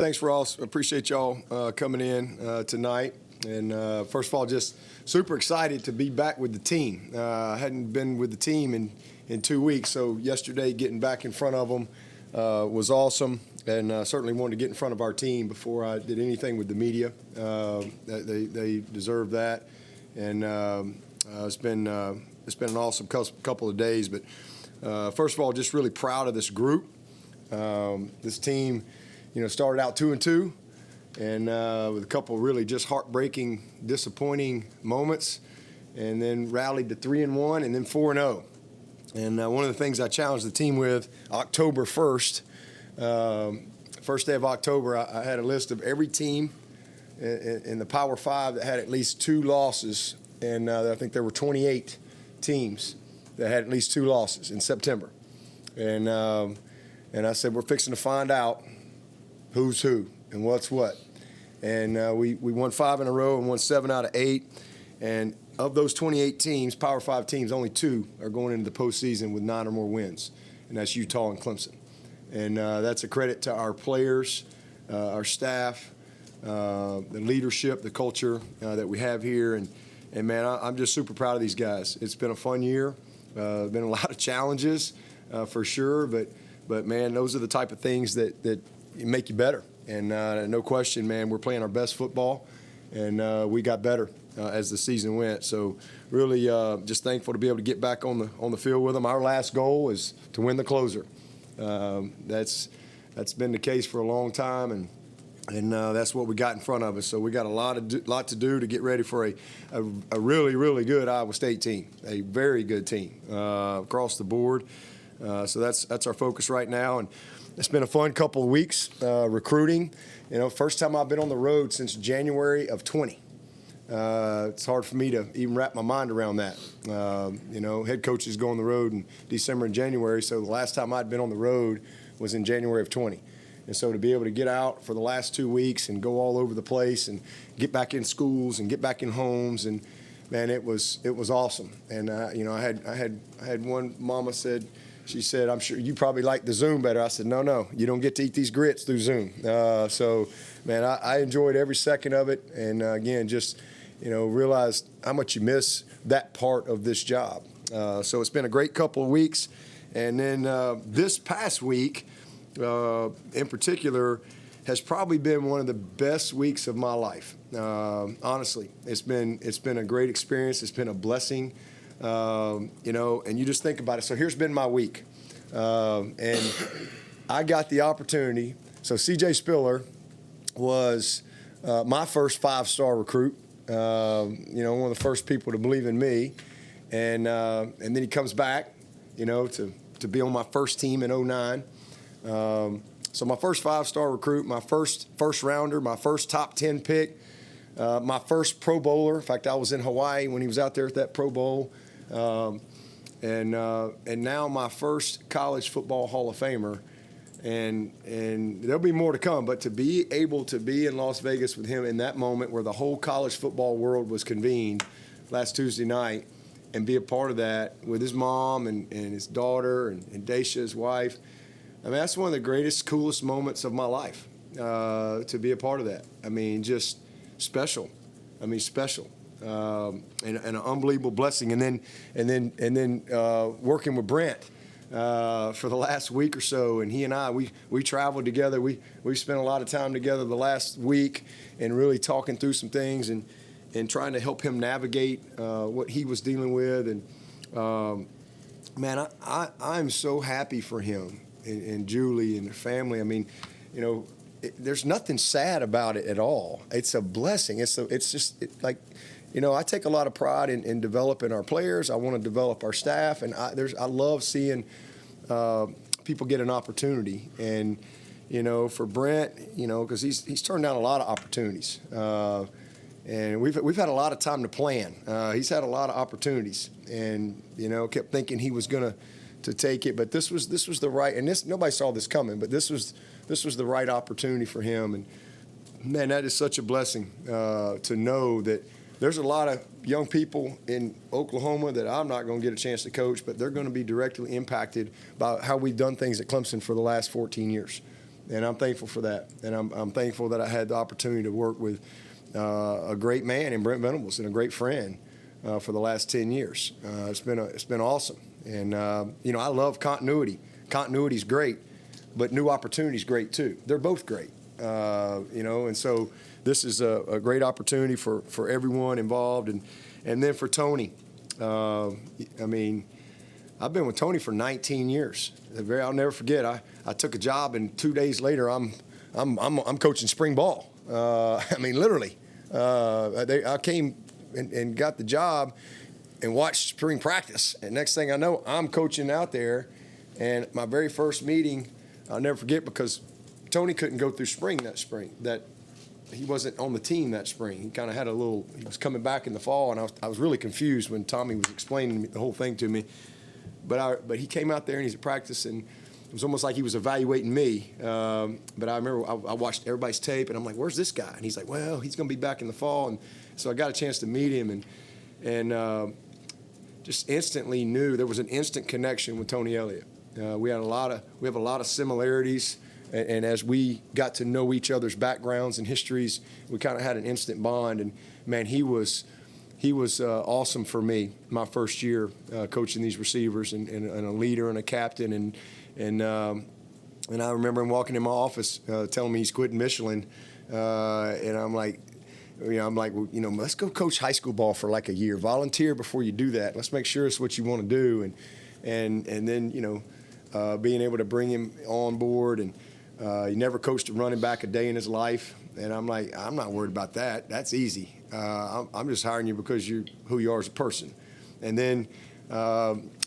Thanks, Ross. Appreciate y'all coming in tonight. And first of all, just super excited to be back with the team. I hadn't been with the team in 2 weeks, so yesterday getting back in front of them was awesome. And certainly wanted to get in front of our team before I did anything with the media. They deserve that. And it's been an awesome couple of days. But first of all, just really proud of this group. This team, started out 2-2, and with a couple really just heartbreaking, disappointing moments, and then rallied to 3-1, and then 4-0. And one of the things I challenged the team with October 1st, first day of October, I had a list of every team in the Power Five that had at least 2 losses, and I think there were 28 teams that had at least 2 losses in September. And I said, we're fixing to find out who's who and what's what. And we won 5 in a row and won 7 out of 8. And of those 28 teams, Power 5 teams, only 2 are going into the postseason with 9 or more wins, and that's Utah and Clemson. And that's a credit to our players, our staff, the leadership, the culture that we have here. And man, I'm just super proud of these guys. It's been a fun year. Been a lot of challenges for sure, but man, those are the type of things that make you better. And no question, man, we're playing our best football, and we got better as the season went. So really just thankful to be able to get back on the field with them. Our last goal is to win the closer. That's been the case for a long time, and that's what we got in front of us. So we got a lot to do to get ready for a really, really good Iowa State team, a very good team across the board. So that's our focus right now, and it's been a fun couple of weeks recruiting. First time I've been on the road since January of 20. It's hard for me to even wrap my mind around that. Head coaches go on the road in December and January, so the last time I'd been on the road was in January of 20. And so to be able to get out for the last 2 weeks and go all over the place and get back in schools and get back in homes, and man, it was awesome. And I had one mama said. She said, I'm sure you probably like the Zoom better. I said, no, you don't get to eat these grits through Zoom. So, man, I enjoyed every second of it. And, again, just, realized how much you miss that part of this job. So it's been a great couple of weeks. And then this past week, in particular, has probably been one of the best weeks of my life. Honestly, it's been a great experience. It's been a blessing. And you just think about it. So here's been my week. And I got the opportunity. So C.J. Spiller was my first 5-star recruit, one of the first people to believe in me. And then he comes back, to be on my first team in 2009. So my first 5-star recruit, my first rounder, my first top 10 pick, my first Pro Bowler. In fact, I was in Hawaii when he was out there at that Pro Bowl. And now my first college football Hall of Famer, and there'll be more to come. But to be able to be in Las Vegas with him in that moment where the whole college football world was convened last Tuesday night, and be a part of that with his mom and his daughter and Daisha, his wife, I mean, that's one of the greatest, coolest moments of my life, to be a part of that. I mean, just special. Special. And an unbelievable blessing, and then working with Brent for the last week or so, and he and I we traveled together. We spent a lot of time together the last week, and really talking through some things and trying to help him navigate what he was dealing with. And man, I'm so happy for him and Julie and their family. I mean, there's nothing sad about it at all. It's a blessing. It's just like. I take a lot of pride in developing our players. I want to develop our staff, and I love seeing people get an opportunity. And for Brent, because he's turned down a lot of opportunities, and we've had a lot of time to plan. He's had a lot of opportunities, and kept thinking he was going to take it, but this was the right. And nobody saw this coming, but this was the right opportunity for him. And man, that is such a blessing to know that. There's a lot of young people in Oklahoma that I'm not going to get a chance to coach, but they're going to be directly impacted by how we've done things at Clemson for the last 14 years. and I'm thankful for that. And I'm thankful that I had the opportunity to work with a great man in Brent Venables and a great friend for the last 10 years. It's been awesome. And, I love continuity. Continuity's great, but new opportunity's great too. They're both great, and so this is a great opportunity for everyone involved. And then for Tony, I've been with Tony for 19 years. I'll never forget. I took a job, and 2 days later, I'm coaching spring ball. Literally. I came and got the job and watched spring practice. And next thing I know, I'm coaching out there. And my very first meeting, I'll never forget, because Tony couldn't go through spring that spring. That he wasn't on the team that spring. He kind of had he was coming back in the fall, and I was really confused when Tommy was explaining the whole thing to me. But he came out there and he's at practice, and it was almost like he was evaluating me. But I remember I watched everybody's tape, and I'm like, "Where's this guy?" And he's like, "Well, he's going to be back in the fall." And so I got a chance to meet him, and just instantly knew there was an instant connection with Tony Elliott. We have a lot of similarities, and as we got to know each other's backgrounds and histories, we kind of had an instant bond. And man, he was awesome for me my first year coaching these receivers, and a leader and a captain. And I remember him walking in my office telling me he's quitting Michelin, and I'm like, let's go coach high school ball for like a year. Volunteer before you do that. Let's make sure it's what you want to do. And then being able to bring him on board, and he never coached a running back a day in his life. And I'm like, I'm not worried about that. That's easy. I'm just hiring you because you're who you are as a person. And then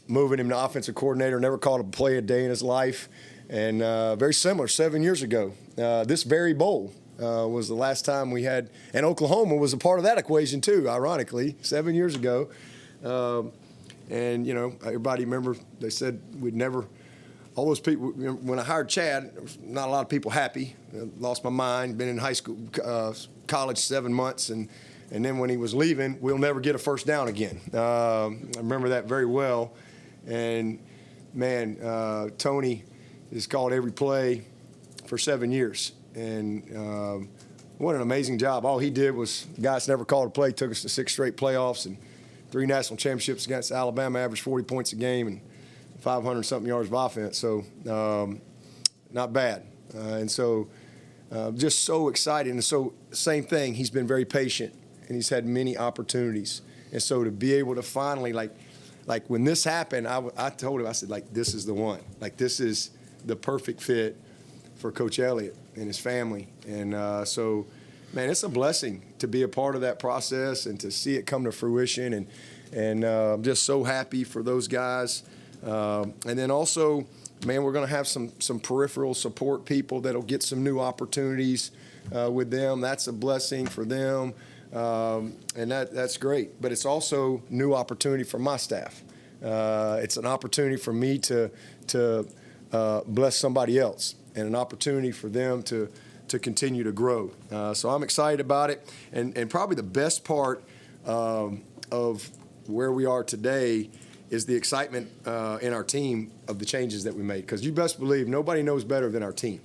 moving him to offensive coordinator, never called a play a day in his life. And very similar, 7 years ago, this very bowl was the last time we had, and Oklahoma was a part of that equation too, ironically, 7 years ago. Everybody remember they said we'd never, all those people, when I hired Chad, there was not a lot of people happy. I lost my mind, been in high school, college 7 months, and then when he was leaving, we'll never get a first down again. I remember that very well. And man, Tony has called every play for 7 years. And what an amazing job. All he did was, guys never called a play, took us to 6 straight playoffs and 3 national championships against Alabama, averaged 40 points a game and 500-something yards of offense. So not bad. And so just so excited. And so same thing, he's been very patient, and he's had many opportunities. And so to be able to finally, like when this happened, I told him, I said, this is the one. This is the perfect fit for Coach Elliott and his family. And so, man, it's a blessing to be a part of that process and to see it come to fruition. And I'm just so happy for those guys. And then also, man, we're going to have some peripheral support people that'll get some new opportunities with them. That's a blessing for them. And that's great. But it's also new opportunity for my staff. It's an opportunity for me to bless somebody else, and an opportunity for them to continue to grow. So I'm excited about it. And probably the best part of where we are today is the excitement in our team of the changes that we made. Because you best believe nobody knows better than our team.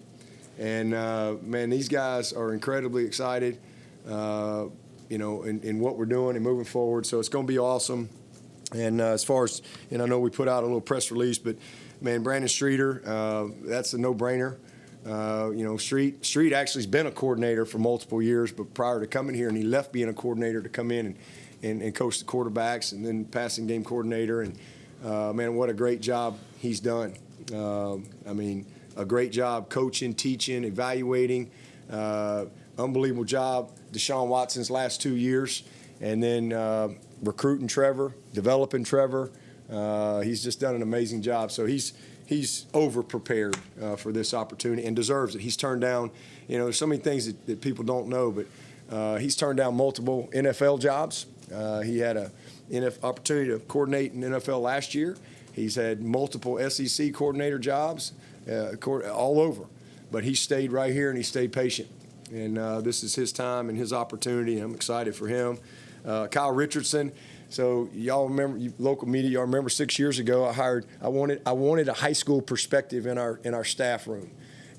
And, man, these guys are incredibly excited, in what we're doing and moving forward. So it's going to be awesome. And as far as, I know we put out a little press release, but, man, Brandon Streeter, that's a no-brainer. Street actually has been a coordinator for multiple years, but prior to coming here, and he left being a coordinator to come in and coach the quarterbacks and then passing game coordinator. And, man, what a great job he's done. A great job coaching, teaching, evaluating. Unbelievable job Deshaun Watson's last 2 years. And then recruiting Trevor, developing Trevor. He's just done an amazing job. So he's over-prepared for this opportunity and deserves it. He's turned down, there's so many things that people don't know, but he's turned down multiple NFL jobs. He had an opportunity to coordinate in NFL last year. He's had multiple SEC coordinator jobs all over. But he stayed right here, and he stayed patient. And this is his time and his opportunity, and I'm excited for him. Kyle Richardson. So y'all remember, local media, y'all remember 6 years ago I wanted a high school perspective in our staff room.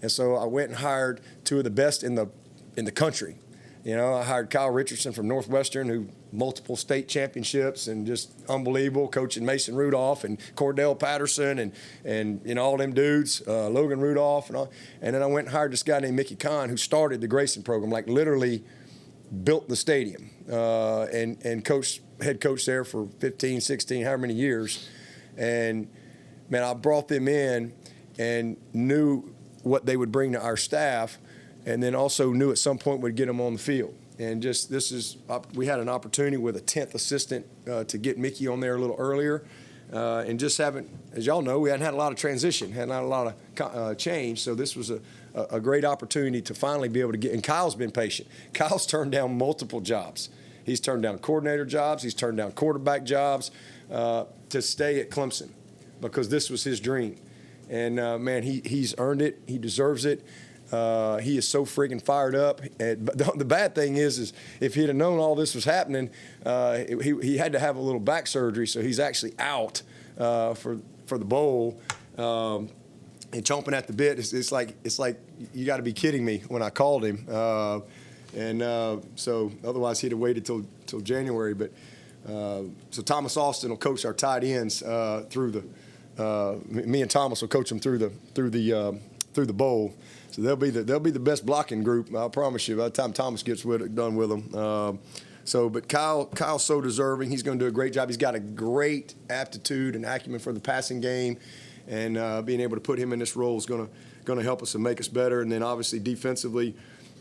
And so I went and hired two of the best in the country. I hired Kyle Richardson from Northwestern, who multiple state championships and just unbelievable, coaching Mason Rudolph and Cordell Patterson and all them dudes, Logan Rudolph and all. And then I went and hired this guy named Mickey Kahn, who started the Grayson program, like literally built the stadium and head coach there for 15, 16, however many years. And, man, I brought them in and knew what they would bring to our staff, and then also knew at some point we'd get them on the field. And we had an opportunity with a 10th assistant to get Mickey on there a little earlier, and just haven't, as y'all know, we hadn't had a lot of transition, hadn't had a lot of change. So this was a great opportunity to finally be able to get. And Kyle's been patient. Kyle's turned down multiple jobs. He's turned down coordinator jobs. He's turned down quarterback jobs to stay at Clemson because this was his dream. And man, he's earned it. He deserves it. He is so friggin' fired up. But the bad thing is if he'd have known all this was happening, he had to have a little back surgery, so he's actually out for the bowl and chomping at the bit. It's like you got to be kidding me when I called him. So otherwise he'd have waited till January. But so Thomas Austin will coach our tight ends through the. Me and Thomas will coach them through the bowl. So they'll be the best blocking group, I promise you, by the time Thomas gets done with them. But Kyle's so deserving. He's going to do a great job. He's got a great aptitude and acumen for the passing game, and being able to put him in this role is going to help us and make us better. And then obviously defensively,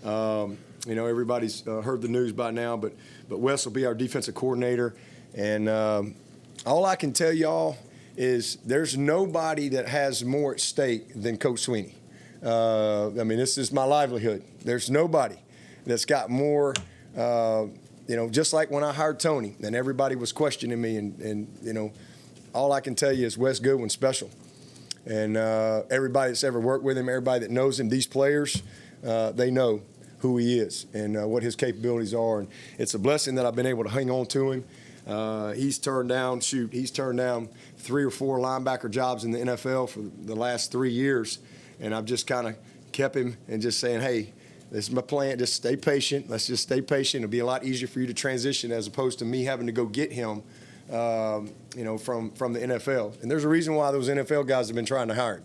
everybody's heard the news by now, but Wes will be our defensive coordinator. And all I can tell y'all is there's nobody that has more at stake than Coach Swinney. This is my livelihood. There's nobody that's got more, just like when I hired Tony and everybody was questioning me and all I can tell you is Wes Goodwin's special. And everybody that's ever worked with him, everybody that knows him, these players, they know who he is and what his capabilities are. And it's a blessing that I've been able to hang on to him. He's turned down 3 or 4 linebacker jobs in the NFL for the last 3 years. And I've just kind of kept him and just saying, hey, this is my plan. Just stay patient. Let's just stay patient. It'll be a lot easier for you to transition as opposed to me having to go get him, from the NFL. And there's a reason why those NFL guys have been trying to hire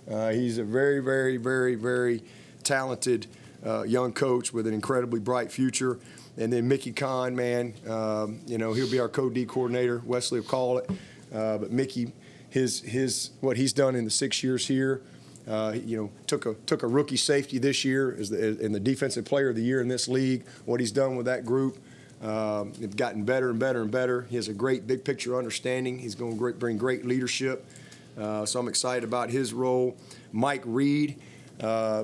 him. He's a very, very, very, very talented young coach with an incredibly bright future. And then Mickey Kahn, man, he'll be our co-D coordinator. Wesley will call it. But Mickey, his what he's done in the 6 years here. Took a rookie safety this year in the defensive player of the year in this league. What he's done with that group, they've gotten better and better and better. He has a great big picture understanding. He's going to bring great leadership. So I'm excited about his role. Mike Reed,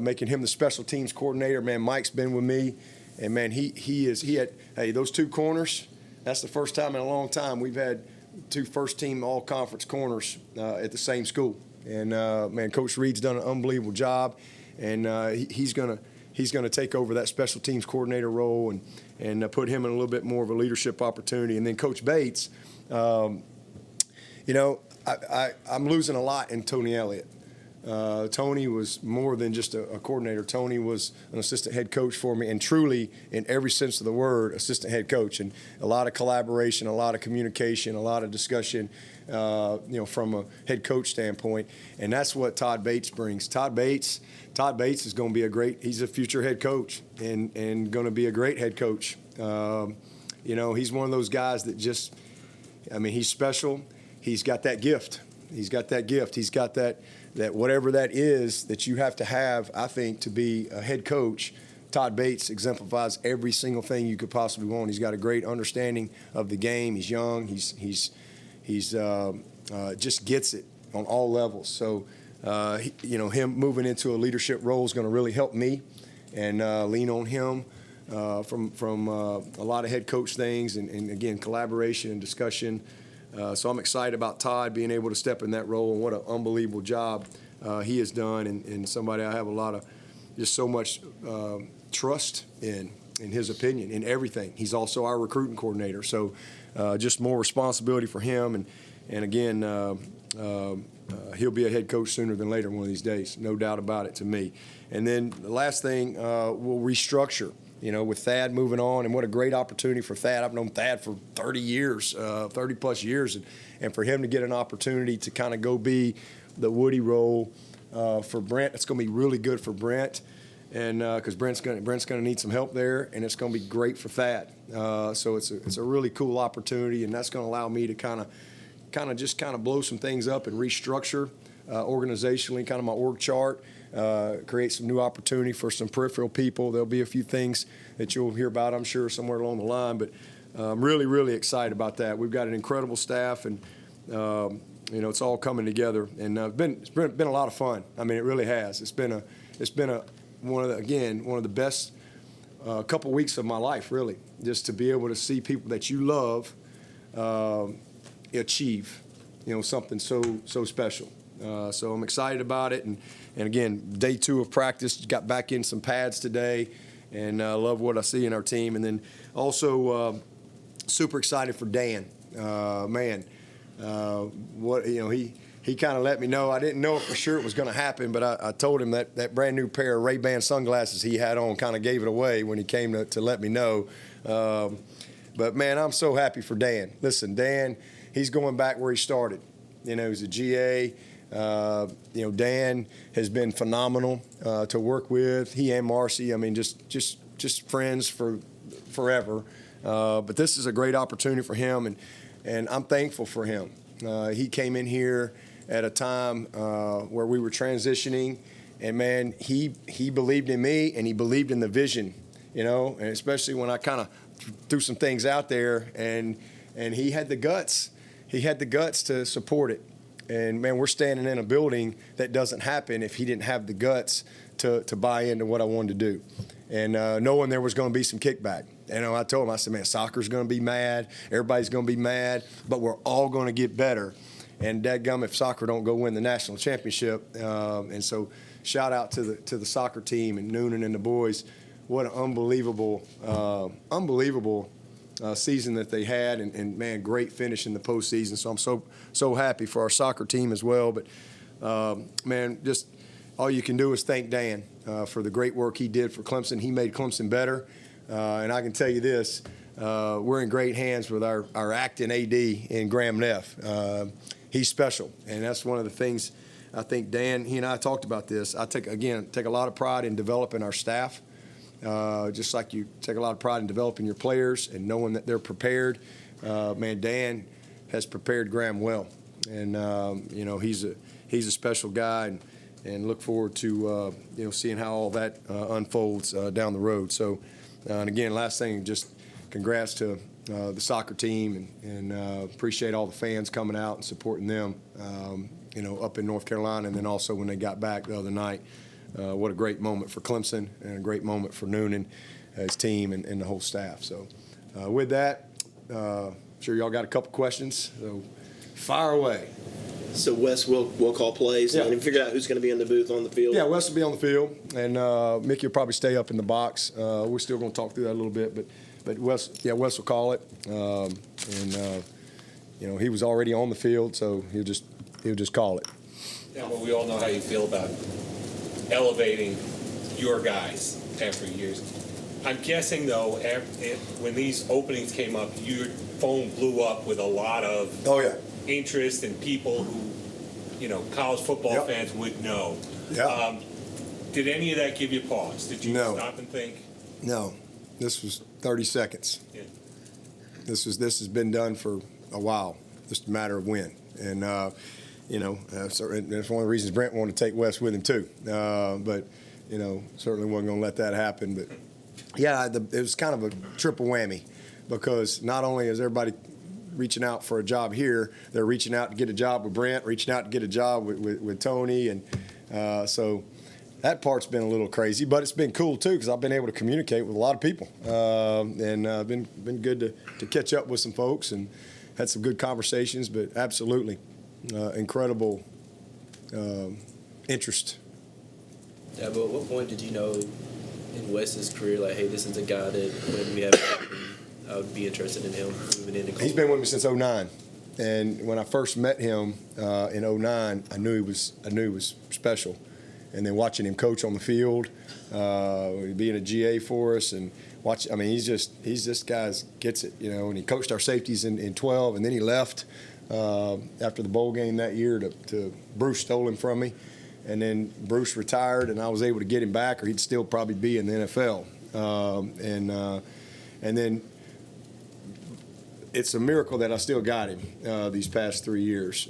making him the special teams coordinator. Man, Mike's been with me, and man, he had those 2 corners. That's the first time in a long time we've had 2 first-team all-conference corners at the same school. And man, Coach Reed's done an unbelievable job, and he's gonna take over that special teams coordinator role and put him in a little bit more of a leadership opportunity. And then Coach Bates, I'm losing a lot in Tony Elliott. Tony was more than just a coordinator. Tony was an assistant head coach for me, and truly, in every sense of the word, assistant head coach. And a lot of collaboration, a lot of communication, a lot of discussion, from a head coach standpoint. And that's what Todd Bates brings. Todd Bates is going to be he's a future head coach and going to be a great head coach. He's one of those guys that he's special. He's got that gift. He's got that whatever that is that you have to have, I think, to be a head coach. Todd Bates exemplifies every single thing you could possibly want. He's got a great understanding of the game. He's young. He's just gets it on all levels. So, him moving into a leadership role is going to really help me and lean on him from a lot of head coach things and again, collaboration and discussion. So I'm excited about Todd being able to step in that role, and what an unbelievable job he has done, and somebody I have just so much trust in his opinion, in everything. He's also our recruiting coordinator, so just more responsibility for him, and again, he'll be a head coach sooner than later one of these days, no doubt about it to me. And then the last thing, we'll restructure. With Thad moving on, and what a great opportunity for Thad. I've known Thad for 30 years, 30-plus years, and for him to get an opportunity to kind of go be the Woody role for Brent, it's going to be really good for Brent, and because Brent's going to need some help there, and it's going to be great for Thad. So it's a really cool opportunity, and that's going to allow me to kind of blow some things up and restructure organizationally, kind of my org chart. Create some new opportunity for some peripheral people. There'll be a few things that you'll hear about, I'm sure, somewhere along the line. But I'm really, really excited about that. We've got an incredible staff, and it's all coming together. And it's been a lot of fun. I mean, it really has. It's been one of the best couple weeks of my life, really, just to be able to see people that you love achieve, something so special. So I'm excited about it, and again, day 2 of practice, got back in some pads today, and love what I see in our team. And then also super excited for Dan. He kind of let me know. I didn't know for sure it was going to happen, but I told him that brand new pair of Ray-Ban sunglasses he had on kind of gave it away when he came to let me know. But man, I'm so happy for Dan. Listen, Dan, he's going back where he started. He's a GA. Dan has been phenomenal to work with. He and Marcy, I mean, just friends for forever. But this is a great opportunity for him, and I'm thankful for him. He came in here at a time where we were transitioning, and man, he believed in me, and he believed in the vision, and especially when I kind of threw some things out there, and he had the guts. He had the guts to support it. And, man, we're standing in a building that doesn't happen if he didn't have the guts to buy into what I wanted to do. And knowing there was going to be some kickback. I told him, I said, man, soccer's going to be mad. Everybody's going to be mad. But we're all going to get better. And dadgum, if soccer don't go win the national championship. And so shout out to the soccer team and Noonan and the boys. What an unbelievable season that they had, and man, great finish in the postseason. So I'm so happy for our soccer team as well. But man, just all you can do is thank Dan for the great work he did for Clemson. He made Clemson better, and I can tell you this: we're in great hands with our acting AD in Graham Neff. He's special, and that's one of the things I think Dan. He and I talked about this. I take a lot of pride in developing our staff. Just like you take a lot of pride in developing your players and knowing that they're prepared. Man, Dan has prepared Graham well, and he's a special guy, and look forward to seeing how all that unfolds down the road. So, and again, last thing, just congrats to the soccer team, and appreciate all the fans coming out and supporting them, up in North Carolina, and then also when they got back the other night. What a great moment for Clemson, and a great moment for Noonan, his team, and the whole staff. So with that, I'm sure y'all got a couple questions, so fire away. So Wes will call plays and figure out who's going to be in the booth on the field? Yeah, Wes will be on the field, and Mickey will probably stay up in the box. We're still going to talk through that a little bit, but Wes will call it. He was already on the field, so he'll just call it. Yeah, well, we all know how you feel about elevating your guys after years. I'm guessing, though, when these openings came up, your phone blew up with a lot of interest and people who, college football fans would know. Yeah. Did any of that give you pause? Did you stop and think? No. This was 30 seconds. Yeah. This has been done for a while. Just a matter of when. And that's one of the reasons Brent wanted to take Wes with him too. But certainly wasn't going to let that happen. But yeah, it was kind of a triple whammy, because not only is everybody reaching out for a job here, they're reaching out to get a job with Brent, reaching out to get a job with Tony, and so that part's been a little crazy, but it's been cool too, because I've been able to communicate with a lot of people, and been good to catch up with some folks and had some good conversations. But absolutely, incredible interest. Yeah, but at what point did you know in Wes's career, like, hey, this is a guy that when we have, I would be interested in him moving into college? He's been with me since 2009. And when I first met him in '09, I knew he was special. And then watching him coach on the field, being a GA for us, and he's this guy gets it, And he coached our safeties in 12, and then he left after the bowl game that year to Bruce stole him from me, and then Bruce retired, and I was able to get him back, or he'd still probably be in the NFL. And then it's a miracle that I still got him these past 3 years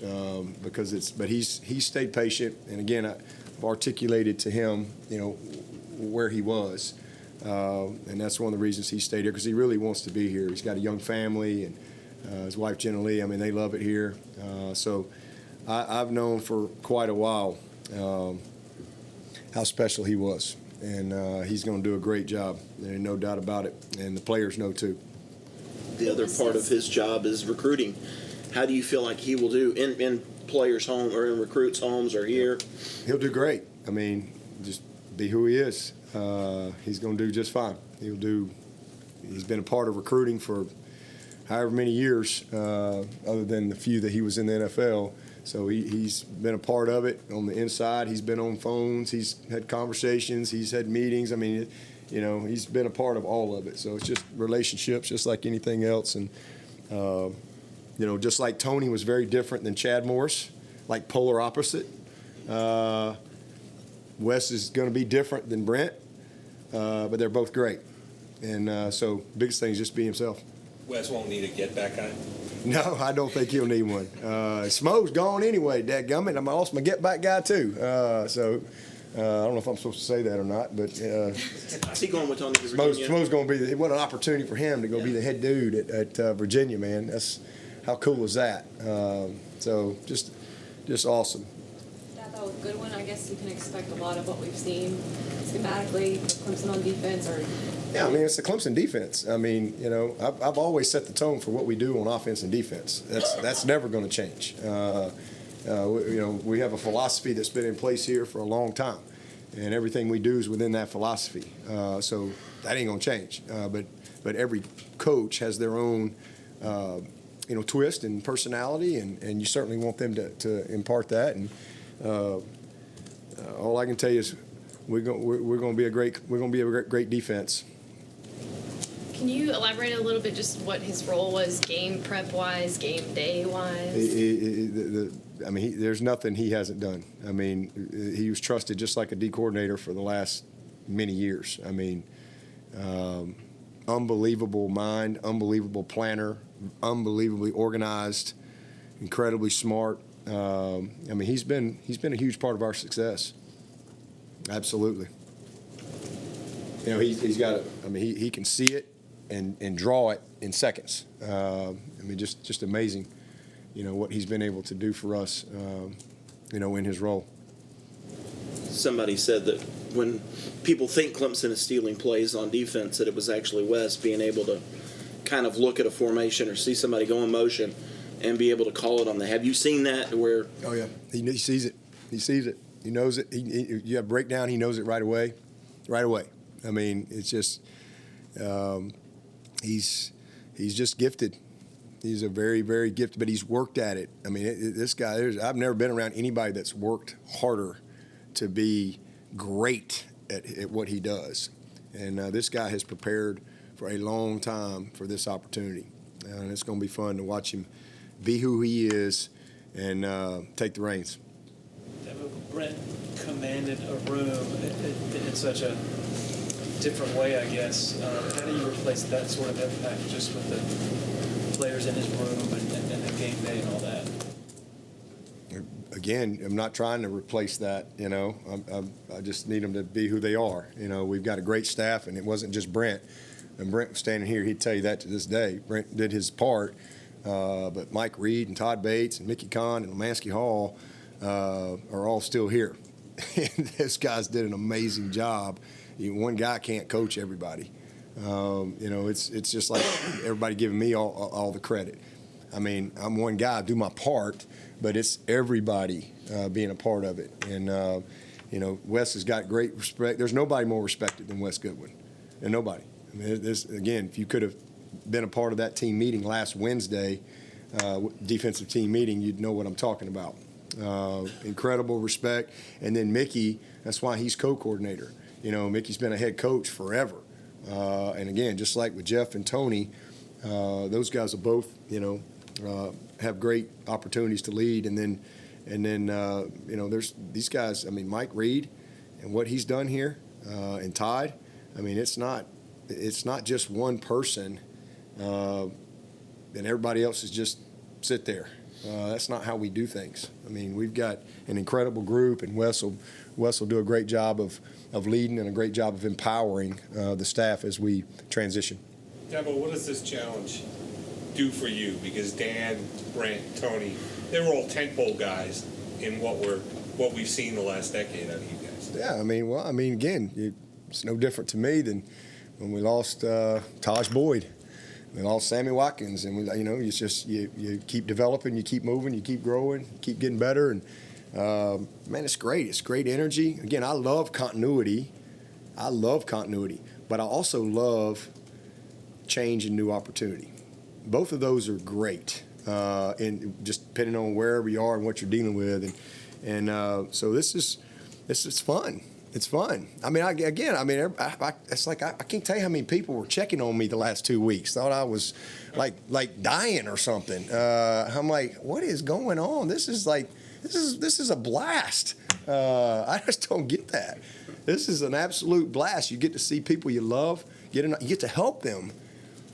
but he's stayed patient, and again I've articulated to him where he was, and that's one of the reasons he stayed here, because he really wants to be here. He's got a young family, and his wife Jenna Lee, they love it here. So I've known for quite a while how special he was, and he's going to do a great job. There's no doubt about it, and the players know too. The other part of his job is recruiting. How do you feel like he will do in players' homes or in recruits' homes or here? He'll do great. Just be who he is. He's going to do just fine. He's been a part of recruiting for however many years, other than the few that he was in the NFL. So he's been a part of it on the inside. He's been on phones. He's had conversations. He's had meetings. He's been a part of all of it. So it's just relationships, just like anything else. And, just like Tony was very different than Chad Morris, like polar opposite. Wes is going to be different than Brent, but they're both great. And so biggest thing is just be himself. Wes won't need a get-back guy? No, I don't think he'll need one. Smo's gone anyway, dadgummit. I lost my get-back guy too. I don't know if I'm supposed to say that or not, but Is he going with Tony to Virginia? Smo's going to be what an opportunity for him to go be the head dude at Virginia, man. That's how cool is that? So just awesome. Dabo, with Goodwin, I guess you can expect a lot of what we've seen schematically, Clemson on defense, or. Yeah, it's the Clemson defense. I've always set the tone for what we do on offense and defense. That's never going to change. We have a philosophy that's been in place here for a long time, and everything we do is within that philosophy. So that ain't going to change. But every coach has their own, twist and personality, and you certainly want them to impart that. And all I can tell you is we're going to be a great defense. Can you elaborate a little bit just what his role was, game prep wise, game day wise? There's nothing he hasn't done. He was trusted just like a D coordinator for the last many years. Unbelievable mind, unbelievable planner, unbelievably organized, incredibly smart. He's been a huge part of our success. Absolutely. He's got he can see it and draw it in seconds. Just amazing, what he's been able to do for us, in his role. Somebody said that when people think Clemson is stealing plays on defense, that it was actually Wes being able to kind of look at a formation or see somebody go in motion and be able to call it on the. Have you seen that where? Oh yeah, he sees it. He sees it. He knows it. You have breakdown. He knows it right away. Right away. It's just he's just gifted. He's a very, very gifted, but he's worked at it. This guy. I've never been around anybody that's worked harder to be great at what he does. And this guy has prepared for a long time for this opportunity. And it's going to be fun to watch him be who he is and take the reins. Brent commanded a room in such a different way, I guess. How do you replace that sort of impact just with the players in his room and the game day and all that? Again, I'm not trying to replace that, I just need them to be who they are. We've got a great staff, and it wasn't just Brent. And Brent was standing here, he'd tell you that to this day. Brent did his part, but Mike Reed and Todd Bates and Mickey Kahn and Lemansky Hall are all still here. And those guys did an amazing job. One guy can't coach everybody. It's just like everybody giving me all the credit. I'm one guy, I do my part, but it's everybody being a part of it. And, Wes has got great respect. There's nobody more respected than Wes Goodwin, and nobody. Again, if you could have been a part of that team meeting last Wednesday, defensive team meeting, you'd know what I'm talking about. Incredible respect. And then Mickey, that's why he's co-coordinator. You know, Mickey's been a head coach forever. And again, just like with Jeff and Tony, those guys will both, have great opportunities to lead. And then there's these guys. I mean, Mike Reed and what he's done here, and Tide. I mean, it's not just one person, and everybody else is just sit there. That's not how we do things. I mean, we've got an incredible group, and Wes will do a great job of leading and a great job of empowering the staff as we transition. Dabo, what does this challenge do for you? Because Dan, Brent, Tony, they were all tentpole guys in what we've seen the last decade out of you guys. Yeah, again, it's no different to me than when we lost Taj Boyd. We lost Sammy Watkins, and it's just you keep developing, you keep moving, you keep growing, you keep getting better, and man, it's great. It's great energy. Again, I love continuity, but I also love change and new opportunity. Both of those are great, and just depending on wherever you are and what you're dealing with, and so this is fun. It's fun. I mean, it's like I can't tell you how many people were checking on me the last 2 weeks. Thought I was like dying or something. I'm like, what is going on? This is a blast. I just don't get that. This is an absolute blast. You get to see people you love. You get to help them,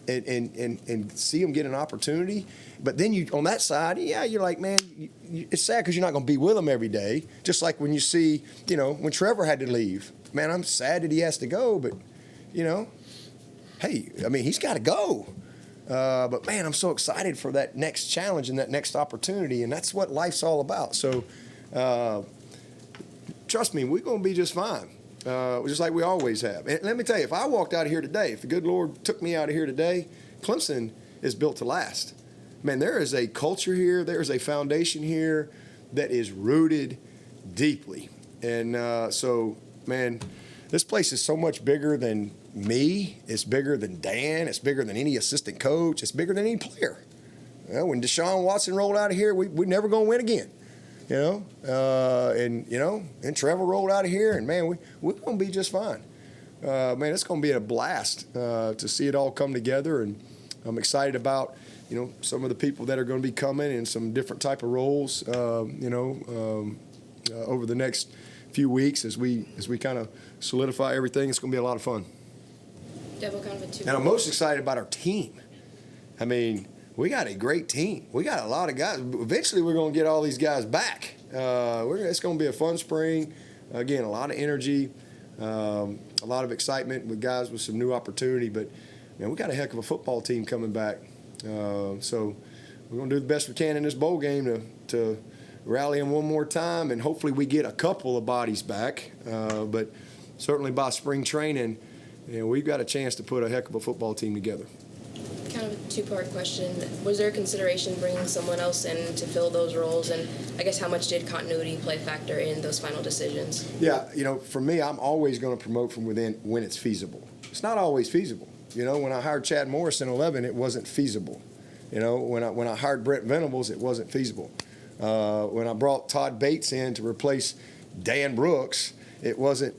and see them get an opportunity. But then you on that side, you're like, man, it's sad because you're not going to be with them every day. Just like when you see, when Trevor had to leave. Man, I'm sad that he has to go, but, hey, I mean, he's got to go. But, man, I'm so excited for that next challenge and that next opportunity, and that's what life's all about. So, trust me, we're going to be just fine, just like we always have. And let me tell you, if I walked out of here today, if the good Lord took me out of here today, Clemson is built to last. Man, there is a culture here, there is a foundation here that is rooted deeply. And so, man, this place is so much bigger than me. It's bigger than Dan. It's bigger than any assistant coach. It's bigger than any player. When Deshaun Watson rolled out of here, we're never going to win again. And Trevor rolled out of here, and, man, we're going to be just fine. Man, it's going to be a blast to see it all come together, and I'm excited about some of the people that are going to be coming in some different type of roles, over the next few weeks as we kind of solidify everything. It's going to be a lot of fun. Dabo, kind of a two. And I'm most excited about our team. I mean, we got a great team. We got a lot of guys. Eventually, we're going to get all these guys back. It's going to be a fun spring. Again, a lot of energy, a lot of excitement with guys with some new opportunity. But, man, we got a heck of a football team coming back. So we're going to do the best we can in this bowl game to rally them one more time, and hopefully we get a couple of bodies back. But certainly by spring training, we've got a chance to put a heck of a football team together. Kind of a two-part question. Was there consideration bringing someone else in to fill those roles? And I guess how much did continuity play a factor in those final decisions? Yeah, for me, I'm always going to promote from within when it's feasible. It's not always feasible. When I hired Chad Morris in 2011, it wasn't feasible. When I hired Brent Venables, it wasn't feasible. When I brought Todd Bates in to replace Dan Brooks, it wasn't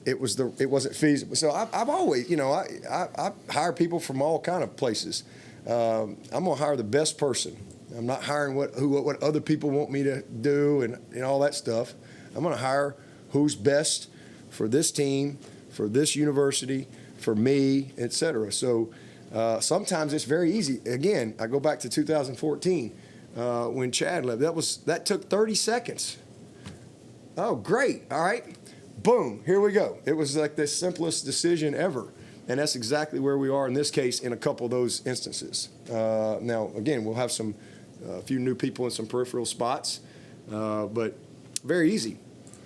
feasible. So I've always, I hire people from all kind of places. I'm gonna hire the best person. I'm not hiring what other people want me to do and all that stuff. I'm gonna hire who's best for this team, for this university, for me, et cetera. So sometimes it's very easy. Again, I go back to 2014 when Chad left. That took 30 seconds. Oh, great. All right. Boom. Here we go. It was like the simplest decision ever. And that's exactly where we are in this case in a couple of those instances. Now, again, we'll have a few new people in some peripheral spots, but very easy,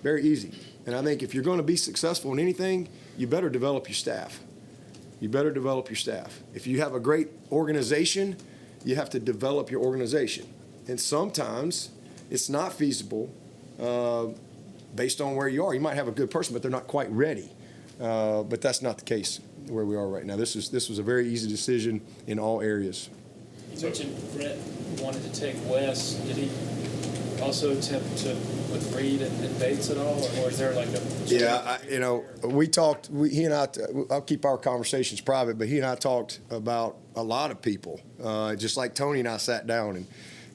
very easy. And I think if you're going to be successful in anything, you better develop your staff. You better develop your staff. If you have a great organization, you have to develop your organization. And sometimes it's not feasible based on where you are. You might have a good person, but they're not quite ready. But that's not the case where we are right now. This was a very easy decision in all areas. You mentioned Brent wanted to take Wes. Did he also attempt to with Reed and Bates at all, or is there like a? Yeah, we talked. He and I. I'll keep our conversations private, but he and I talked about a lot of people. Just like Tony and I sat down and.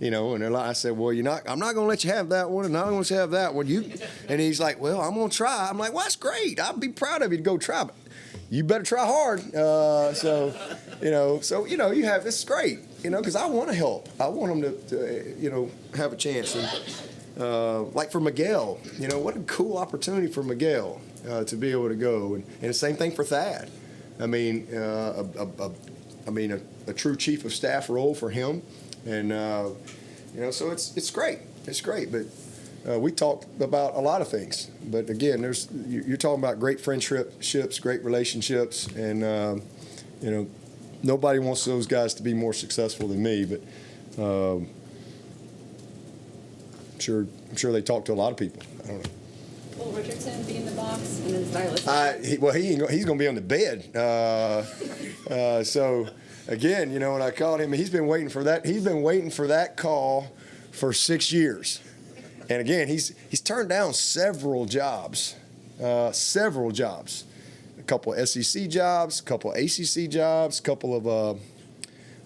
And I said, well, I'm not going to let you have that one, and I'm not going to let you have that one. And he's like, well, I'm going to try. I'm like, well, that's great. I'd be proud of you to go try, but you better try hard. You have, this is great, because I want to help. I want them to have a chance. And like for Miguel, what a cool opportunity for Miguel to be able to go. And the same thing for Thad. I mean, a true chief of staff role for him. And, so it's great. It's great. But we talked about a lot of things. But, again, you're talking about great friendships, great relationships. And, nobody wants those guys to be more successful than me. But I'm sure they talk to a lot of people. I don't know. Will Richardson be in the box and then stylistic? He's going to be on the bed. So... Again, when I called him, he's been waiting for that. He's been waiting for that call for 6 years. And again, he's turned down several jobs. A couple of SEC jobs, a couple of ACC jobs, a couple of I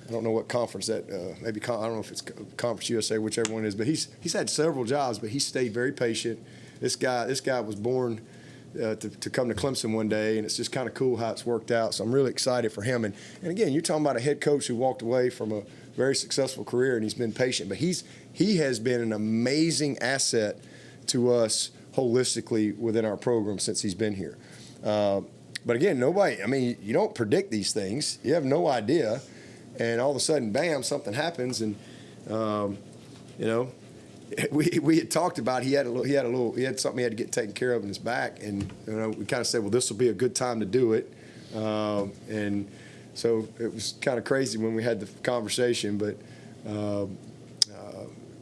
don't know what conference that I don't know if it's Conference USA, whichever one it is. But he's had several jobs, but he stayed very patient. This guy was born. To come to Clemson one day, and it's just kind of cool how it's worked out. So I'm really excited for him. And again, you're talking about a head coach who walked away from a very successful career, and he's been patient. But he has been an amazing asset to us holistically within our program since he's been here. But again, you don't predict these things. You have no idea. And all of a sudden, bam, something happens, and, we had talked about he had something he had to get taken care of in his back, and we kind of said, well, this will be a good time to do it, and so it was kind of crazy when we had the conversation, but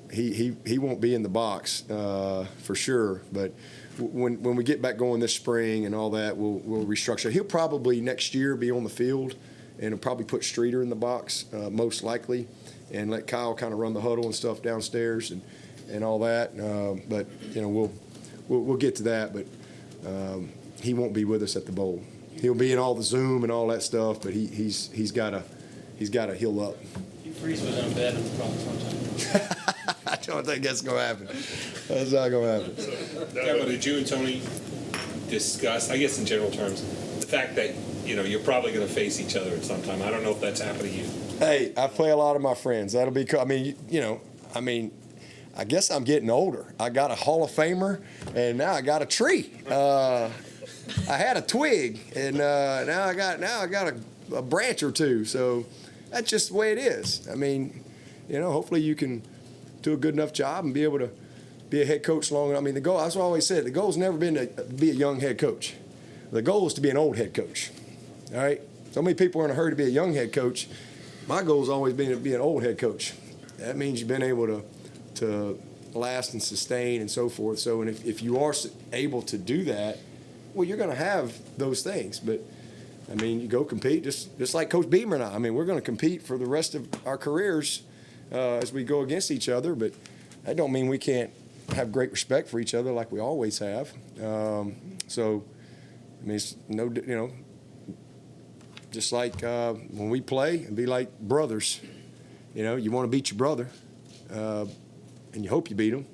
he won't be in the box for sure. But when we get back going this spring and all that, we'll restructure. He'll probably next year be on the field, and he'll probably put Streeter in the box most likely, and let Kyle kind of run the huddle and stuff downstairs and all that, but we'll get to that. But he won't be with us at the bowl. He'll be in all the Zoom and all that stuff, but he's got to heal up. Hugh Freeze was on bed in the box one time. I don't think that's gonna happen. That's not gonna happen. Yeah, but did you and Tony discuss, I guess in general terms, the fact that you're probably going to face each other at some time? I don't know if that's happened to you. Hey, I play a lot of my friends. That'll be. I guess I'm getting older. I got a Hall of Famer, and now I got a tree. I had a twig, and now I got a branch or two. So that's just the way it is. Hopefully you can do a good enough job and be able to be a head coach long enough. The goal, as I always said, the goal's never been to be a young head coach. The goal is to be an old head coach. All right? So many people are in a hurry to be a young head coach. My goal has always been to be an old head coach. That means you've been able to last and sustain and so forth. So, and if you are able to do that, well, you're going to have those things. But, you go compete just like Coach Beamer and I. We're going to compete for the rest of our careers as we go against each other. But that don't mean we can't have great respect for each other like we always have. It's just like when we play and be like brothers. You want to beat your brother. And you hope you beat them,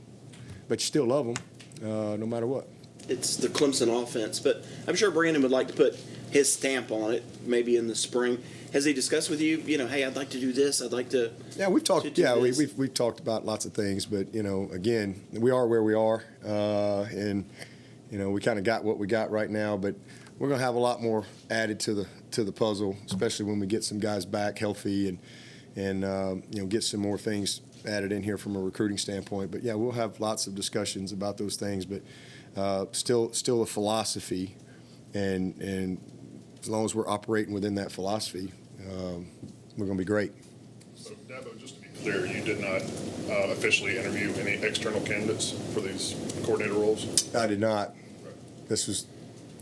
but you still love them, no matter what. It's the Clemson offense, but I'm sure Brandon would like to put his stamp on it, maybe in the spring. Has he discussed with you, hey, I'd like to do this, I'd like to? Yeah, we've talked. Yeah, we've talked about lots of things, but again, we are where we are, and we kind of got what we got right now, but we're going to have a lot more added to the puzzle, especially when we get some guys back healthy and get some more things added in here from a recruiting standpoint. But yeah, we'll have lots of discussions about those things, but still a philosophy, and as long as we're operating within that philosophy, we're going to be great. So Dabo, just to be clear, you did not officially interview any external candidates for these coordinator roles? I did not. This was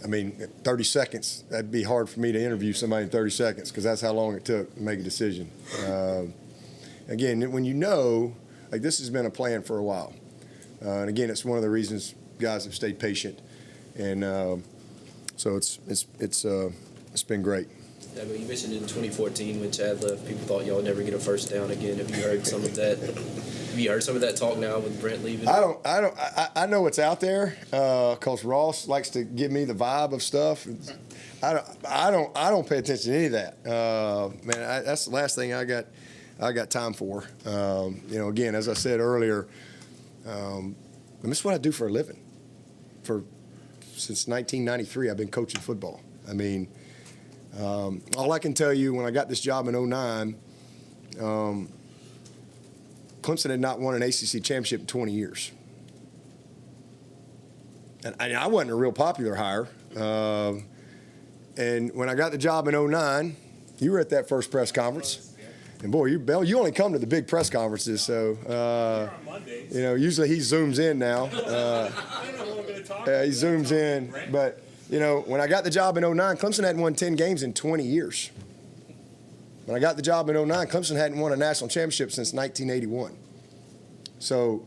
30 seconds. That'd be hard for me to interview somebody in 30 seconds because that's how long it took to make a decision. again, when you know, like this has been a plan for a while. And again, it's one of the reasons guys have stayed patient. And so it's been great. Yeah, but you mentioned in 2014 when Chad left, people thought y'all would never get a first down again. Have you heard some of that? Have you heard some of that talk now with Brent leaving? I know what's out there because Ross likes to give me the vibe of stuff. I don't pay attention to any of that. Man, that's the last thing I got time for. Again, as I said earlier, this is what I do for a living. Since 1993, I've been coaching football. I mean, all I can tell you, when I got this job in 2009, Clemson had not won an ACC championship in 20 years. And I wasn't a real popular hire. And when I got the job in 2009, you were at that first press conference. And boy, you only come to the big press conferences, so usually he zooms in now. He zooms in, but when I got the job in 2009, Clemson hadn't won 10 games in 20 years. When I got the job in 2009, Clemson hadn't won a national championship since 1981. So,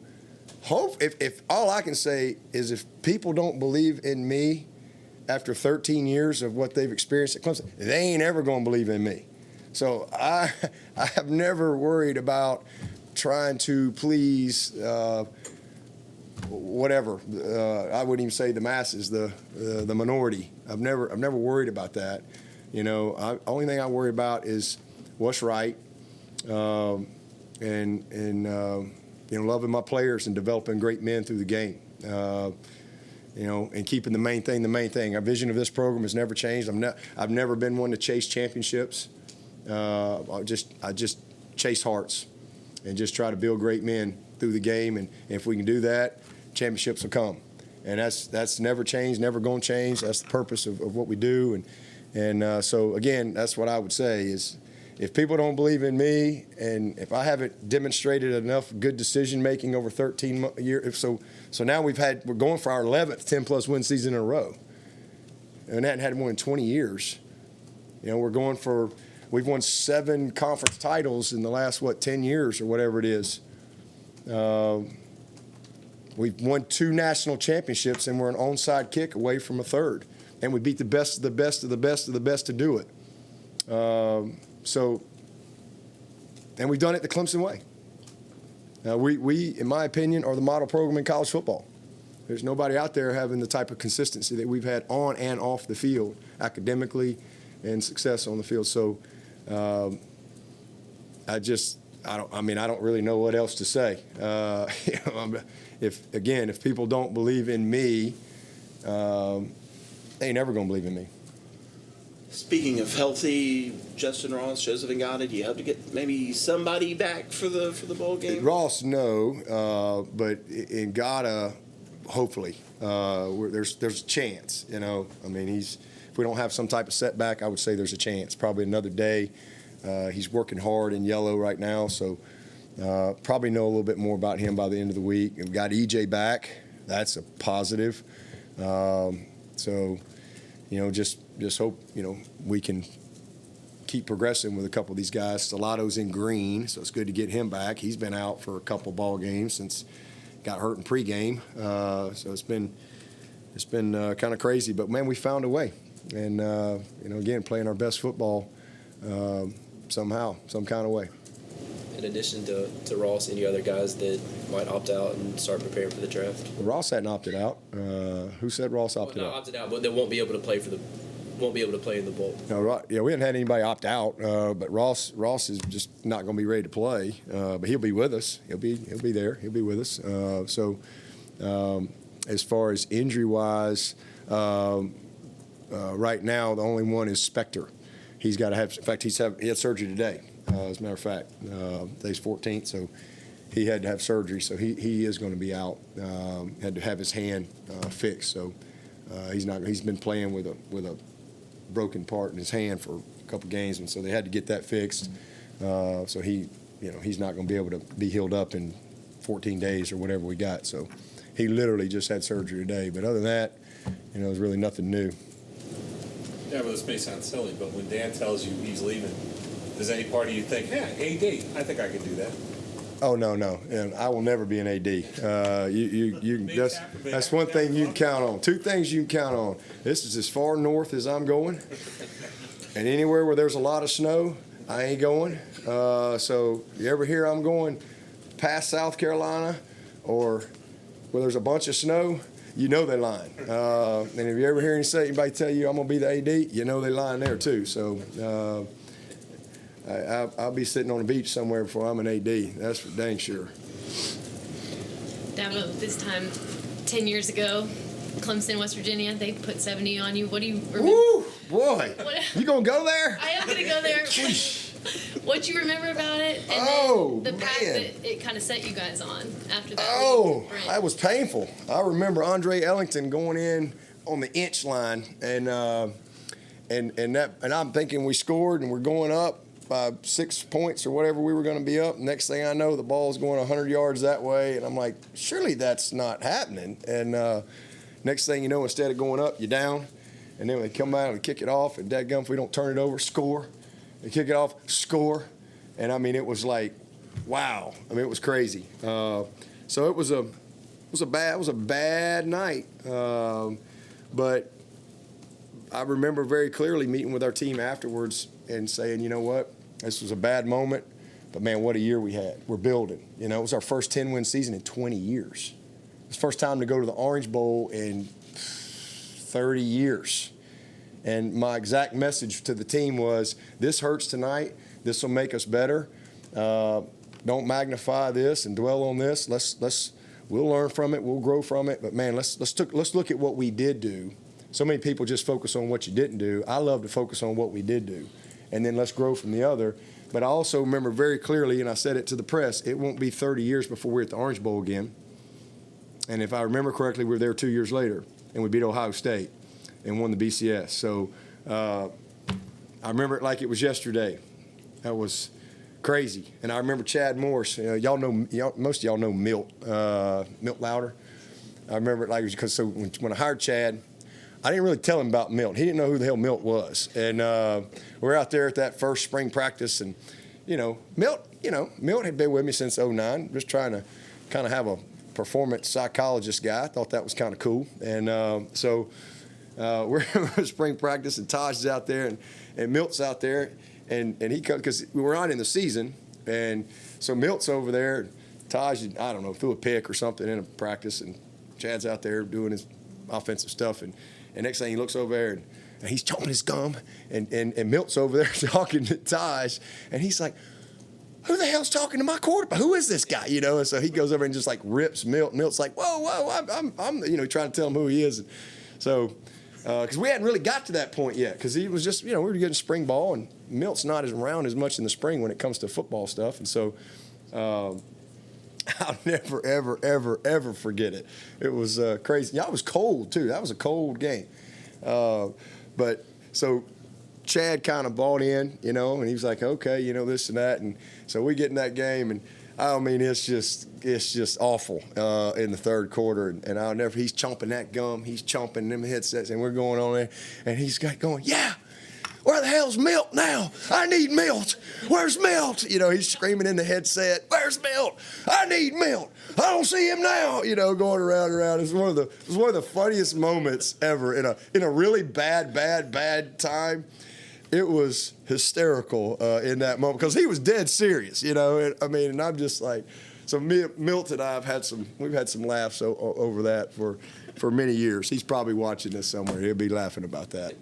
if all I can say is if people don't believe in me after 13 years of what they've experienced at Clemson, they ain't ever going to believe in me. So I have never worried about trying to please whatever. I wouldn't even say the masses, the minority. I've never worried about that. Only thing I worry about is what's right, and loving my players and developing great men through the game. And keeping the main thing. Our vision of this program has never changed. I've never been one to chase championships. I just chase hearts and just try to build great men through the game. And if we can do that, championships will come. And that's never changed, never going to change. That's the purpose of what we do. And so, again, that's what I would say is if people don't believe in me and if I haven't demonstrated enough good decision-making over 13 years, so now we're going for our 11th 10-plus win season in a row. And that hadn't won in 20 years. We've won 7 conference titles in the last, 10 years or whatever it is. We've won 2 national championships, and we're an onside kick away from a third. And we beat the best of the best of the best of the best to do it. And we've done it the Clemson way. We, in my opinion, are the model program in college football. There's nobody out there having the type of consistency that we've had on and off the field, academically, and success on the field. So I don't really know what else to say. If people don't believe in me, they ain't never going to believe in me. Speaking of healthy, Justyn, Ross, Joseph Ngata, do you have to get maybe somebody back for the bowl game? Ross, no, but Ngata, hopefully. There's a chance, if we don't have some type of setback, I would say there's a chance. Probably another day. He's working hard in yellow right now, so probably know a little bit more about him by the end of the week. We've got EJ back. That's a positive. Just hope, we can keep progressing with a couple of these guys. Salato's in green, so it's good to get him back. He's been out for a couple ball games since got hurt in pregame. So it's been kind of crazy, but man, we found a way. And again, playing our best football somehow, some kind of way. In addition to Ross, any other guys that might opt out and start preparing for the draft? Well, Ross hadn't opted out. Who said Ross opted out? Opted out, but they won't be able to play in the bowl. No, right. Yeah, we haven't had anybody opt out, but Ross is just not going to be ready to play. But he'll be with us. He'll be there. He'll be with us. As far as injury wise, right now the only one is Spector. He's got to have. In fact, he had surgery today. As a matter of fact, today's 14th, so he had to have surgery. So he is going to be out. Had to have his hand fixed. So he's not. He's been playing with a broken part in his hand for a couple games, and so they had to get that fixed. So he's not going to be able to be healed up in 14 days or whatever we got. So he literally just had surgery today. But other than that, there's really nothing new. Yeah, well, this may sound silly, but when Dan tells you he's leaving, Does any part of you think, yeah, AD, I think I could do that? Oh, no. And I will never be an AD. That's one thing you can count on. Two things you can count on. This is as far north as I'm going. And anywhere where there's a lot of snow, I ain't going. So you ever hear I'm going past South Carolina or where there's a bunch of snow, you know they lying. And if you ever hear anybody tell you I'm going to be the AD, you know they lying there too. So I'll be sitting on the beach somewhere before I'm an AD. That's for dang sure. Dabo, this time 10 years ago, Clemson, West Virginia, they put 70 on you. What do you remember? Woo, boy. You going to go there? I am going to go there. What you remember about it, and then the path that it kind of set you guys on after that. Oh, that was painful. I remember Andre Ellington going in on the inch line, and I'm thinking we scored and we're going up by 6 points or whatever we were going to be up. Next thing I know, the ball's going 100 yards that way, and I'm like, surely that's not happening. And next thing you know, instead of going up, you're down, and then they come out and kick it off, and dadgum, if we don't turn it over, score. They kick it off, score, and I mean it was like, wow. I mean it was crazy. So it was a bad night. But I remember very clearly meeting with our team afterwards and saying, you know what, this was a bad moment, but man, what a year we had. We're building. You know, it was our first 10-win season in 20 years. It was the first time to go to the Orange Bowl in 30 years. And my exact message to the team was, this hurts tonight. This will make us better. Don't magnify this and dwell on this. We'll learn from it. We'll grow from it. But man, let's look at what we did do. So many people just focus on what you didn't do. I love to focus on what we did do, and then let's grow from the other. But I also remember very clearly, and I said it to the press, it won't be 30 years before we're at the Orange Bowl again. And if I remember correctly, we were there 2 years later, and we beat Ohio State and won the BCS. So I remember it like it was yesterday. That was crazy. And I remember Chad Morris. Most of y'all know Milt Louder. I remember it like it was because when I hired Chad, I didn't really tell him about Milt. He didn't know who the hell Milt was. And we're out there at that first spring practice, and Milt had been with me since '09, just trying to kind of have a performance psychologist guy. I thought that was kind of cool. And so we're in spring practice, and Taj is out there, and Milt's out there, and he comes because we were on in the season, and so Milt's over there. Taj, I don't know, threw a pick or something in a practice, and Chad's out there doing his offensive stuff, and next thing he looks over there, and he's chomping his gum, and Milt's over there talking to Taj, and he's like, who the hell's talking to my quarterback? Who is this guy? And so he goes over and just like rips Milt. Milt's like, whoa, I'm trying to tell him who he is. And so, because we hadn't really got to that point yet, because he was just, we were getting spring ball, and Milt's not around as much in the spring when it comes to football stuff. And so I'll never, ever, ever, ever forget it. It was crazy. Yeah, it was cold, too. That was a cold game. But so Chad kind of bought in, and he was like, okay, this and that. And so we get in that game, and I mean, it's just awful in the third quarter. And he's chomping that gum. He's chomping them headsets, and we're going on there. And he's going, yeah, where the hell's Milt now? I need Milt. Where's Milt? He's screaming in the headset, where's Milt? I need Milt. I don't see him now. Going around and around. It was one of the funniest moments ever in a really bad time. It was hysterical in that moment because he was dead serious, and I'm just like, so Milt and I we've had some laughs over that for many years. He's probably watching this somewhere. He'll be laughing about that.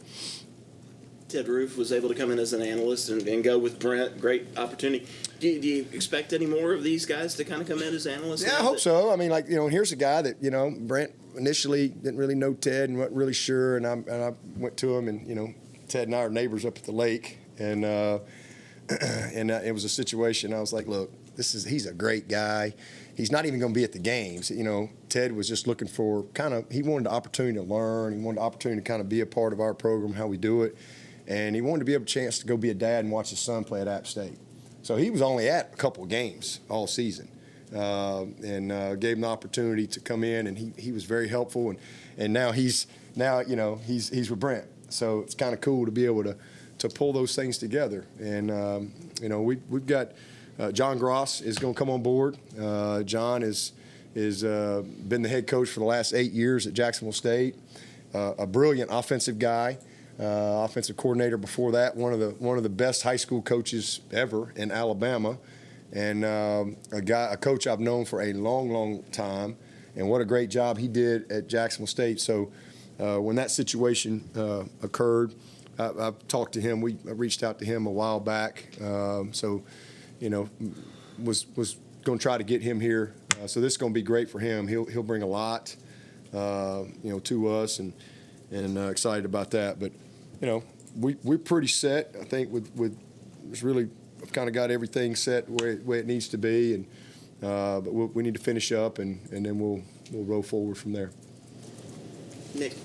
Ted Roof was able to come in as an analyst and go with Brent. Great opportunity. Do you expect any more of these guys to kind of come in as analysts? Yeah, I hope so. I mean, here's a guy that, Brent initially didn't really know Ted and wasn't really sure, and I went to him, and, Ted and I are neighbors up at the lake, and it was a situation. I was like, look, he's a great guy. He's not even going to be at the games. Ted was just looking for he wanted the opportunity to learn. He wanted the opportunity to kind of be a part of our program, how we do it. And he wanted to be able a chance to go be a dad and watch his son play at App State. So he was only at a couple of games all season, and gave him the opportunity to come in, and he was very helpful. And now he's with Brent. So it's kind of cool to be able to pull those things together. And we've got John Gross is going to come on board. John is been the head coach for the last 8 years at Jacksonville State. A brilliant offensive guy, offensive coordinator before that. One of the best high school coaches ever in Alabama, and a coach I've known for a long, long time. And what a great job he did at Jacksonville State. So when that situation occurred, I've talked to him. I reached out to him a while back. Was going to try to get him here. So this is going to be great for him. He'll bring a lot, to us, and excited about that. But we're pretty set. I think with it's really kind of got everything set the way it needs to be, and but we need to finish up, and then we'll roll forward from there.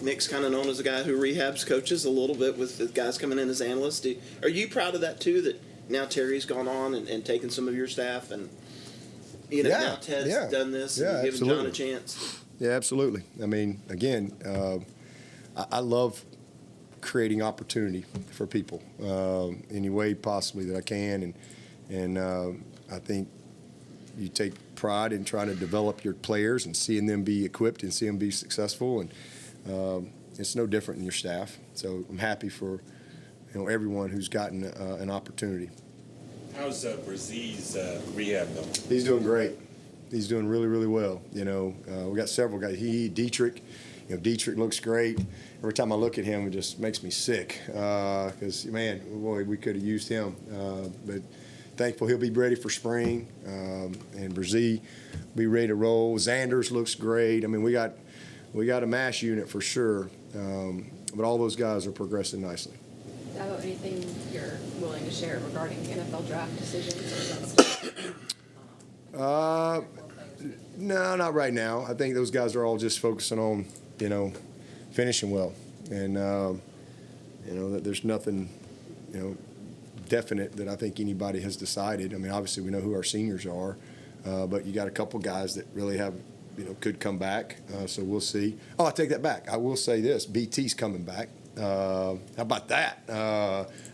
Nick's kind of known as a guy who rehabs coaches a little bit with the guys coming in as analysts. Are you proud of that too? That now Terry's gone on and taken some of your staff, and now Ted's done this and given John a chance. Yeah, absolutely. I mean, again, I love creating opportunity for people any way possibly that I can, and I think you take pride in trying to develop your players and seeing them be equipped and seeing them be successful, and it's no different in your staff. So I'm happy for everyone who's gotten an opportunity. How's Bresee's rehab going? He's doing great. He's doing really, really well. We got several guys. Dietrich. Dietrich looks great. Every time I look at him, it just makes me sick because, we could have used him. But thankful he'll be ready for spring, and Bresee will be ready to roll. Xanders looks great. I mean, we got a mass unit for sure, but all those guys are progressing nicely. Dabo, anything you're willing to share regarding NFL draft decisions? No, not right now. I think those guys are all just focusing on, finishing well, and that there's nothing, definite that I think anybody has decided. I mean, obviously we know who our seniors are, but you got a couple guys that really have, could come back. So we'll see. Oh, I take that back. I will say this: BT's coming back. How about that?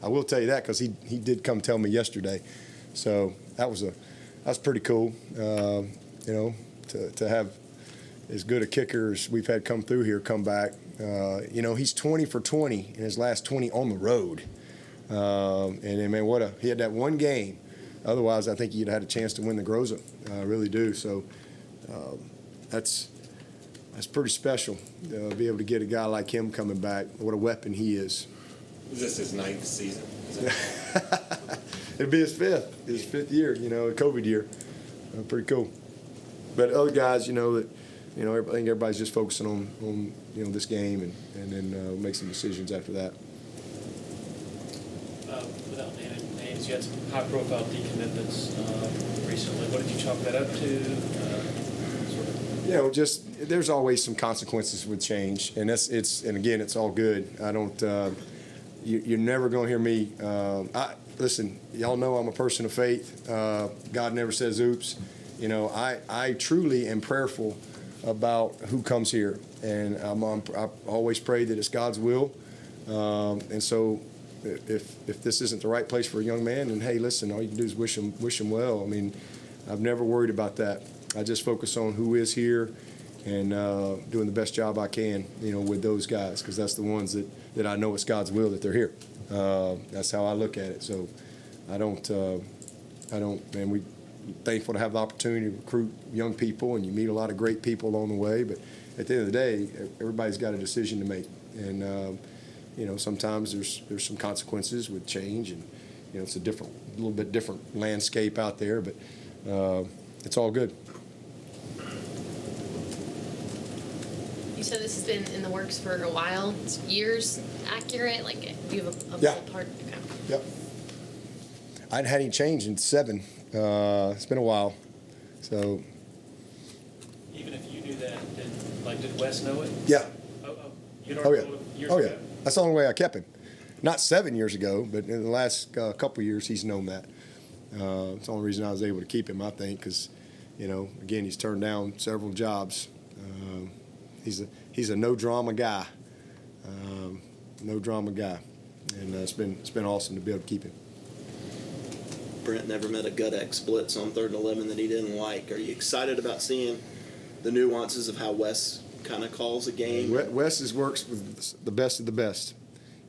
I will tell you that because he did come tell me yesterday. So that's pretty cool. To have as good a kicker as we've had come through here come back. He's 20 for 20 in his last 20 on the road. And man, he had that one game. Otherwise, I think he'd had a chance to win the Groza. I really do. So that's pretty special to be able to get a guy like him coming back. What a weapon he is. Is this his 9th season? It'll be his fifth year, COVID year. Pretty cool. But other guys, I think everybody's just focusing on this game and then make some decisions after that. Without naming names, you had some high-profile decommitments recently. What did you chalk that up to? Just there's always some consequences with change, and it's all good. I don't. You're never going to hear me. Listen, y'all know I'm a person of faith. God never says oops. I truly am prayerful about who comes here, and I always pray that it's God's will. And so, if this isn't the right place for a young man, then hey, listen, all you can do is wish him well. I mean, I've never worried about that. I just focus on who is here and doing the best job I can, with those guys, because that's the ones that I know it's God's will that they're here. That's how I look at it. So we're thankful to have the opportunity to recruit young people, and you meet a lot of great people along the way. But at the end of the day, everybody's got a decision to make. And, sometimes there's some consequences with change, and, it's a little bit different landscape out there, but it's all good. You said this has been in the works for a while. It's years accurate? Like, do you have a ballpark? Okay. Yep. I hadn't had any change in 7. It's been a while. So. Even if you knew that, then, did Wes know it? Yeah. You'd Oh, already yeah. told him years Oh, ago? yeah. That's the only way I kept him. Not 7 years ago, but in the last couple of years, he's known that. It's the only reason I was able to keep him, I think, because, again, he's turned down several jobs. He's a no drama guy. No drama guy. And it's been awesome to be able to keep him. Brent never met a gut X blitz on 3rd and 11 that he didn't like. Are you excited about seeing the nuances of how Wes kind of calls a game? Wes works with the best of the best.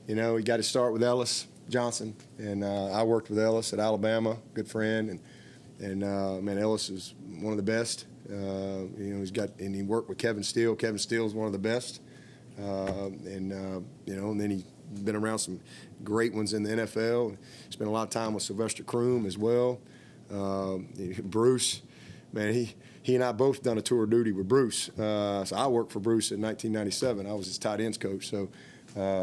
You know, he got to start with Ellis Johnson, and I worked with Ellis at Alabama, good friend, and man, Ellis is one of the best. You know, he worked with Kevin Steele. Kevin Steele is one of the best, you know, and then he's been around some great ones in the NFL. Spent a lot of time with Sylvester Croom as well. Bruce, man, he and I both done a tour of duty with Bruce. So I worked for Bruce in 1997. I was his tight ends coach. So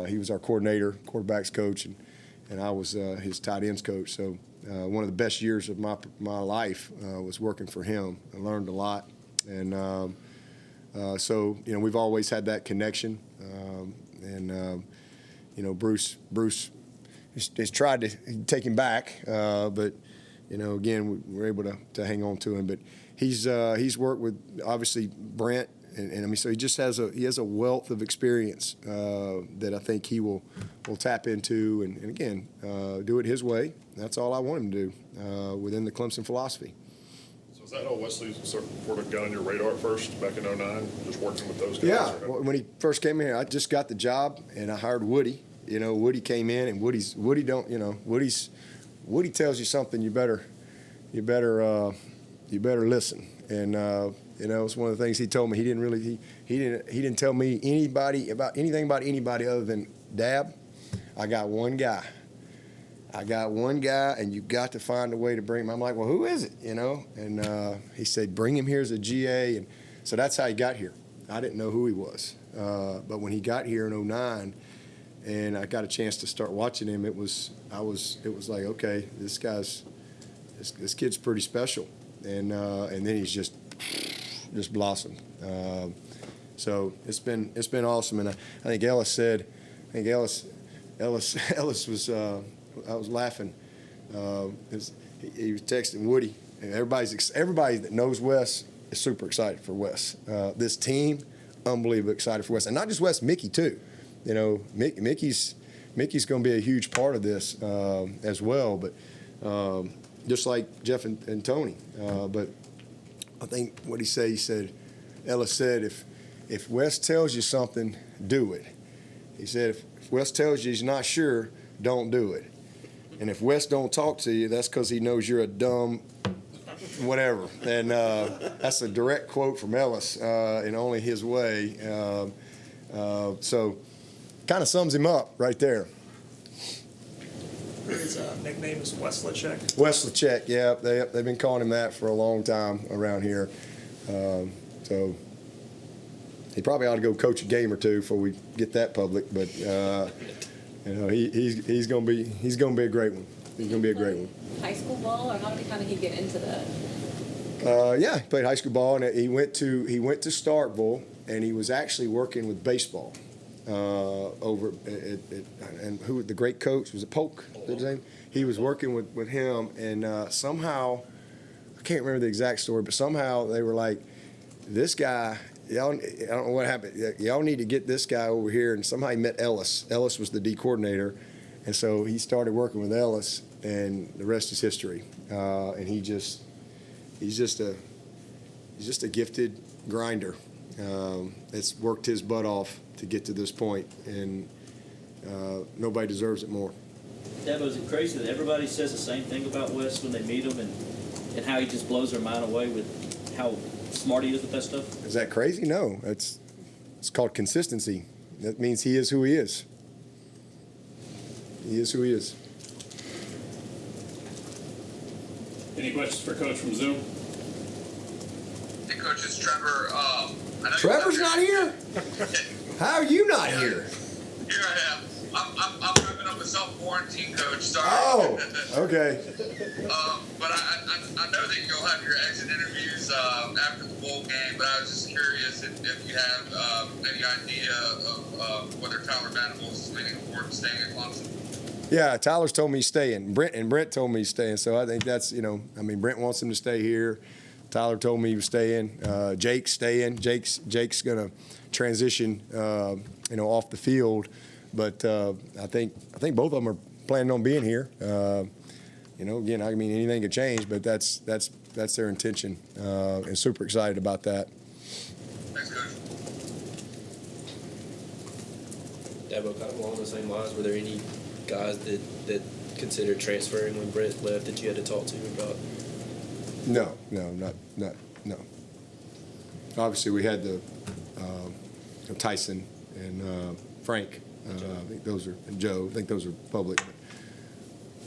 he was our coordinator, quarterbacks coach, and I was his tight ends coach. So one of the best years of my life was working for him. I learned a lot. And so, you know, we've always had that connection. You know, Bruce has tried to take him back, but, you know, again, we're able to hang on to him. But he's worked with, obviously, Brent, and I mean, so he has a wealth of experience that I think he will tap into, and again, do it his way. That's all I want him to do within the Clemson philosophy. So is that how Wesley sort of got on your radar at first, back in 2009, just working with those guys? Yeah, when he first came in here, I just got the job, and I hired Woody. You know, Woody came in, and Woody tells you something, you better listen. And you know, it's one of the things he told me. He didn't tell me anything about anybody other than Dab. I got one guy, and you got to find a way to bring him. I'm like, well, who is it? You know, and he said, bring him here as a GA, and so that's how he got here. I didn't know who he was, but when he got here in 2009. And I got a chance to start watching him. It was like, okay, this kid's pretty special, and then he's just blossomed. So it's been awesome, and I think Ellis was. I was laughing. He was texting Woody, and everybody that knows Wes is super excited for Wes. This team, unbelievably excited for Wes, and not just Wes, Mickey too. You know, Mickey's going to be a huge part of this as well, but just like Jeff and Tony. But I think what he said, Ellis said, if Wes tells you something, do it. He said, if Wes tells you he's not sure, don't do it. And if Wes don't talk to you, that's because he knows you're a dumb whatever. And that's a direct quote from Ellis in only his way. So kind of sums him up right there. His nickname is Wes-lichick. Wes-lichick, yeah. They've been calling him that for a long time around here. So he probably ought to go coach a game or two before we get that public. But you know, he's going to be a great one. He's going to be a great one. High school ball, or how did he get into that? Yeah, he played high school ball, and he went to Starkville, and he was actually working with baseball. Over and who the great coach was it Polk? His name? He was working with him, and somehow I can't remember the exact story, but somehow they were like, this guy, y'all, I don't know what happened. Y'all need to get this guy over here, and somehow he met Ellis. Ellis was the D coordinator, and so he started working with Ellis, and the rest is history. And he's just a gifted grinder. It's worked his butt off to get to this point, and nobody deserves it more. Dabo, is it crazy that everybody says the same thing about Wes when they meet him, and how he just blows their mind away with how smart he is with that stuff? Is that crazy? No. It's called consistency. That means he is who he is. He is who he is. Any questions for Coach from Zoom? Hey, Coach, it's Trevor. Trevor's not here? How are you not here? Here I am. I'm wrapping up a self-quarantine, Coach. Sorry. Oh, okay. But I know that you'll have your exit interviews after the bowl game, but I was just curious if you have any idea of whether Tyler Venables is leaning forward to staying at Clemson. Yeah, Tyler's told me he's staying. Brent told me he's staying. So I think that's, Brent wants him to stay here. Tyler told me he was staying. Jake's staying. Jake's going to transition, off the field. But I think both of them are planning on being here. Again, I mean, anything could change, but that's their intention, and super excited about that. Thanks, Coach. Dabo, kind of along the same lines, were there any guys that considered transferring when Brent left that you had to talk to about? No. Obviously, we had the Tyson and Frank. I think those are, and Joe. I think those are public. But